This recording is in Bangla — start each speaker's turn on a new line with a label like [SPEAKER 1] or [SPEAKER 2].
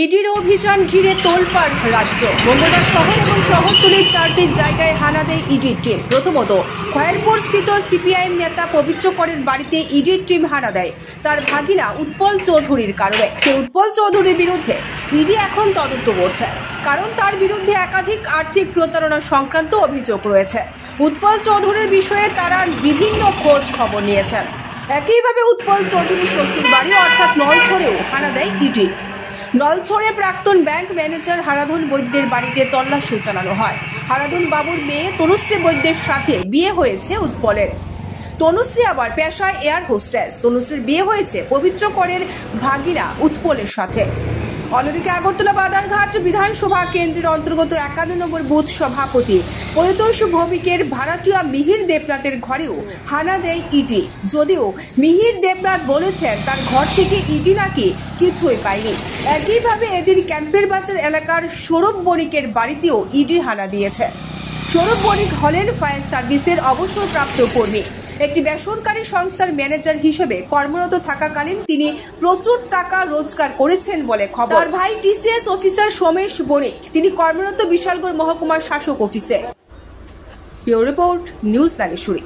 [SPEAKER 1] ইডির অভিযান ঘিরে তোলপাড় রাজ্য। মঙ্গলবার শহর এবং শহরতলির 4টি জায়গায় হানা দেয় ইডির টিম। প্রথমত খয়েরপুর স্থিত সিপিআইএম নেতা পবিত্র করের বাড়িতে ইডির টিম হানা দেয় তার ভাগিনা উৎপল চৌধুরীর কারণে। সেই উৎপল চৌধুরীর বিরুদ্ধে ইডি এখন তদন্ত করছে, কারণ তার বিরুদ্ধে একাধিক আর্থিক প্রতারণা সংক্রান্ত অভিযোগ রয়েছে। উৎপল চৌধুরীর বিষয়ে তারা বিভিন্ন খোঁজ খবর নিয়েছেন। একইভাবে উৎপল চৌধুরীর শ্বশুর বাড়ি অর্থাৎ নলছড়েও হানা দেয় ইডি। নলছড়ে প্রাক্তন ব্যাংক ম্যানেজার হারাধন বৈদ্যের বাড়িতে তল্লাশি চালানো হয়। হারাধন বাবুর মেয়ে তনুশ্রী বৈদ্যের সাথে বিয়ে হয়েছে উৎপলের। তনুশ্রী আবার পেশায় এয়ার হোস্টেস। তনুশ্রীর বিয়ে হয়েছে পবিত্র করের ভাগিনা উৎপলের সাথে। অন্যদিকে আগরতলা বাদারঘাট বিধানসভা কেন্দ্রের অন্তর্গত 51 নম্বর বুথ সভাপতি পরিতোষ ভৌমিকের ভাড়াটিয়া মিহির দেবনাথের ঘরেও হানা দেয় ইডি। যদিও মিহির দেবনাথ বলেছেন তার ঘর থেকে ইডি নাকি কিছুই পায়নি। একইভাবে এদিন ক্যাম্পের বাজার এলাকার সৌরভ বণিকের বাড়িতেও ইডি হানা দিয়েছে। সৌরভ বণিক হলেন ফায়ার সার্ভিসের অবসরপ্রাপ্ত কর্মী। একটি বেসরকারি সংস্থার ম্যানেজার হিসেবে কর্মরত থাকাকালীন তিনি প্রচুর টাকা রোজগার করেছেন বলে খবর। তার ভাই টিসিএস অফিসার সোমেশ বণিক, তিনি কর্মরত বিশালগড় মহকুমার শাসক অফিসে। Bureau report, news Nageshwari.